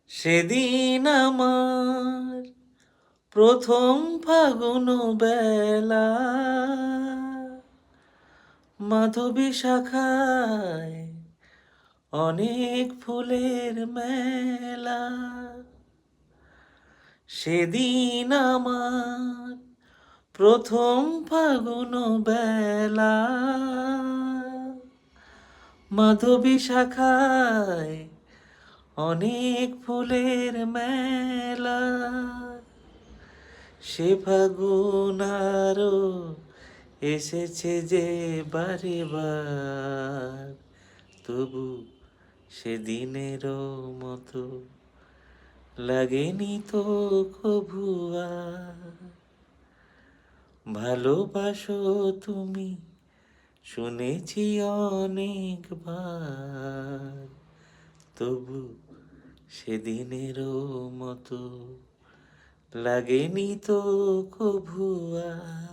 সেদিন আমার প্রথম ফাগুন বেলা, মাধবী শাখায় অনেক ফুলের মেলা। সেদিন আমার প্রথম ফাগুন বেলা, মাধবী শাখায় অনেক ফুলের মেলা। সে ফাগুন আরো এসেছে যে বারে বার, তবু সেদিনেরও মতো লাগেনি তো কভু আর। ভালোবাসো তুমি শুনেছি অনেকবার, তবু সেদিনেরও মতো লাগেনি তো কভু আর।